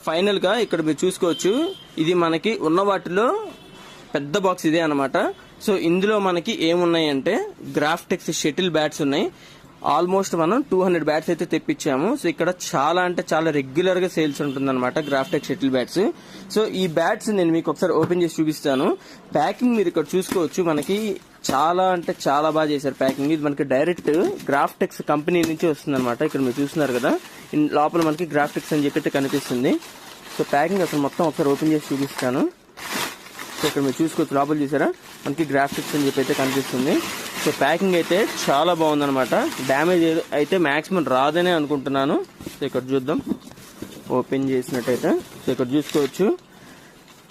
Final గా ఇక్కడ మీరు చూసుకోవచ్చు, ఇది మనకి ఉన్న వాటిలో పెద్ద బాక్స్ ఇదే అనమాట. సో ఇందులో మనకి ఏమున్నాయంటే గ్రాఫ్టెక్స్ షటిల్ బ్యాట్స్ ఉన్నాయి. ఆల్మోస్ట్ మనం 200 బ్యాట్స్ అయితే తెప్పించాము. సో ఇక్కడ చాలా అంటే చాలా రెగ్యులర్ గా సేల్స్ ఉంటుందన్నమాట గ్రాఫ్టెక్స్ షటిల్ బ్యాట్స్. సో ఈ బ్యాట్స్ నేను మీకు ఒకసారి ఓపెన్ చేసి చూపిస్తాను. ప్యాకింగ్ మీరు ఇక్కడ చూసుకోవచ్చు, మనకి చాలా అంటే చాలా బాగా చేశారు ప్యాకింగ్. ఇది మనకి డైరెక్ట్ గ్రాఫ్టెక్స్ కంపెనీ నుంచి వస్తుంది అనమాట. ఇక్కడ మీరు చూస్తున్నారు కదా, లోపల మనకి గ్రాఫ్టెక్స్ అని చెప్పి కనిపిస్తుంది. సో ప్యాకింగ్ అసలు మొత్తం ఒకసారి ఓపెన్ చేసి చూపిస్తాను. సో ఇక్కడ మీరు చూసుకోవచ్చు, లోపల చూసారా మనకి గ్రాఫిక్స్ అని చెప్పి అయితే కనిపిస్తుంది. సో ప్యాకింగ్ అయితే చాలా బాగుందన్నమాట. డ్యామేజ్ అయితే మాక్సిమం రాదనే అనుకుంటున్నాను. సో ఇక్కడ చూద్దాం, ఓపెన్ చేసినట్టయితే సో ఇక్కడ చూసుకోవచ్చు,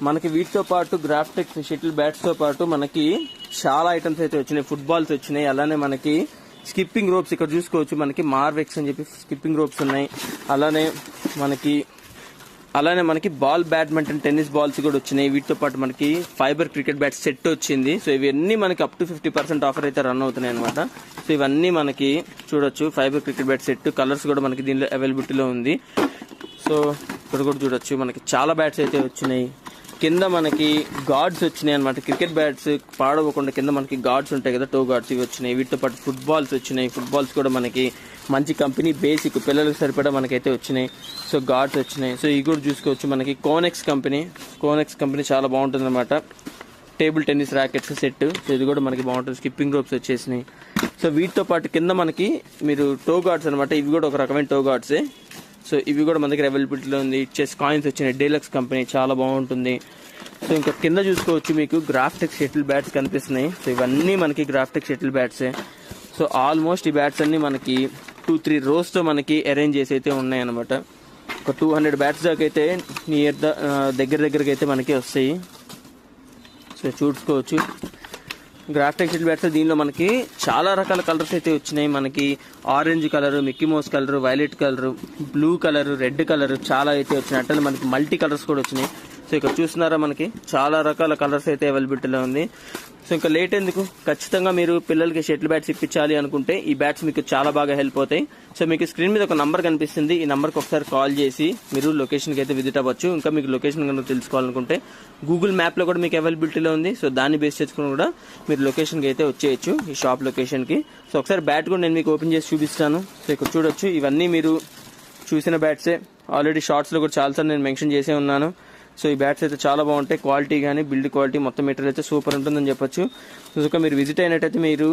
మనకి వీటితో పాటు గ్రాఫ్టెక్స్ షటిల్ బ్యాట్స్ తో పాటు మనకి చాలా ఐటమ్స్ అయితే వచ్చినాయి. ఫుట్బాల్స్ వచ్చినాయి, అలానే మనకి స్కిప్పింగ్ రోప్స్ ఇక్కడ చూసుకోవచ్చు, మనకి మార్వెక్స్ అని చెప్పి స్కిప్పింగ్ రోప్స్ ఉన్నాయి. అలానే మనకి బాల్ బ్యాడ్మింటన్ టెన్నిస్ బాల్స్ కూడా వచ్చినాయి. వీటితో పాటు మనకి ఫైబర్ క్రికెట్ బ్యాట్ సెట్ వచ్చింది. సో ఇవన్నీ మనకి అప్ టు 50% ఆఫర్ అయితే రన్ అవుతున్నాయి అనమాట. సో ఇవన్నీ మనకి చూడొచ్చు, fibre cricket bat set colours కూడా మనకి దీనిలో అవైలబిలిటీలో ఉంది. సో ఇక్కడ కూడా చూడొచ్చు, మనకి చాలా బ్యాట్స్ అయితే వచ్చినాయి. కింద మనకి గార్డ్స్ వచ్చినాయి అనమాట. క్రికెట్ బ్యాట్స్ పాడవకుండా కింద మనకి గార్డ్స్ ఉంటాయి కదా, టో గార్డ్స్, ఇవి వచ్చినాయి. వీటితో పాటు ఫుట్బాల్స్ వచ్చినాయి. ఫుట్బాల్స్ కూడా మనకి మంచి కంపెనీ బేసిక్ పిల్లలకు సరిపడా మనకైతే వచ్చినాయి. సో గార్డ్స్ వచ్చినాయి. సో ఇవి కూడా చూసుకోవచ్చు, మనకి కోనెక్స్ కంపెనీ చాలా బాగుంటుంది అనమాట. Table tennis rackets set. So ఇది కూడా మనకి బాగుంటుంది. స్కిప్పింగ్ రోప్స్ వచ్చేసినాయి. సో వీటితో పాటు కింద మనకి మీరు టో గార్డ్స్ అనమాట. ఇవి కూడా ఒక రకమైన టో గార్డ్సే. సో ఇవి కూడా మన దగ్గర అవైలబిలిటీలో ఉంది. చెస్ కాయిన్స్ వచ్చినాయి. డీలక్స్ కంపెనీ చాలా బాగుంటుంది. సో ఇంకా కింద చూసుకోవచ్చు, మీకు గ్రాఫ్టెక్స్ షటిల్ బ్యాట్స్ కనిపిస్తున్నాయి. సో ఇవన్నీ మనకి గ్రాఫ్టెక్స్ షటిల్ బ్యాట్సే. సో ఆల్మోస్ట్ ఈ బ్యాట్స్ అన్ని మనకి 2-3 rows తో మనకి అరేంజ్ చేసి అయితే ఉన్నాయి అనమాట. ఒక 200 బ్యాట్స్ దాకా అయితే దగ్గరకి అయితే మనకి వస్తాయి. సో చూసుకోవచ్చు, గ్రాఫ్టెక్స్ షటిల్ బ్యాట్స్ దీనిలో మనకి చాలా రకాల కలర్స్ అయితే వచ్చినాయి. మనకి orange colour, Mickey mouse colour, violet colour, blue colour, red colour చాలా అయితే వచ్చినాయి. అట్లనే మనకి మల్టీ కలర్స్ కూడా వచ్చినాయి. సో ఇక్కడ చూస్తున్నారా, మనకి చాలా రకాల కలర్స్ అయితే అవైలబిలిటీలో ఉంది. సో ఇంకా లేట్ ఎందుకు, ఖచ్చితంగా మీరు పిల్లలకి షటిల్ బ్యాట్స్ ఇప్పించాలి అనుకుంటే ఈ బ్యాట్స్ మీకు చాలా బాగా హెల్ప్ అవుతాయి. సో మీకు స్క్రీన్ మీద ఒక నంబర్ కనిపిస్తుంది. ఈ నంబర్కి ఒకసారి కాల్ చేసి మీరు లొకేషన్కి అయితే విజిట్ అవ్వచ్చు. ఇంకా మీకు లొకేషన్ కనుక తెలుసుకోవాలనుకుంటే గూగుల్ మ్యాప్లో కూడా మీకు అవైలబిలిటీలో ఉంది. సో దాన్ని బేస్ చేసుకుని కూడా మీరు లొకేషన్కి అయితే వచ్చేయచ్చు, ఈ షాప్ లొకేషన్కి. సో ఒకసారి బ్యాట్ కూడా నేను మీకు ఓపెన్ చేసి చూపిస్తాను. సో ఇక్కడ చూడొచ్చు, ఇవన్నీ మీరు చూసిన బ్యాట్సే. ఆల్రెడీ షార్ట్స్లో కూడా చాలాసార్లు నేను మెన్షన్ చేసే ఉన్నాను. సో ఈ బ్యాట్స్ అయితే చాలా బాగుంటాయి. క్వాలిటీ కానీ బిల్డ్ క్వాలిటీ మొత్తం మెటీరియల్ అయితే సూపర్ ఉంటుందని చెప్పొచ్చు. సో మీరు విజిట్ అయినట్టయితే మీరు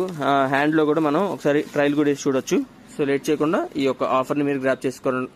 హ్యాండ్లో కూడా మనం ఒకసారి ట్రయల్ కూడా వేసి చూడొచ్చు. సో లేట్ చేయకుండా ఈ యొక్క ఆఫర్ని మీరు గ్రాప్ చేసుకోండి.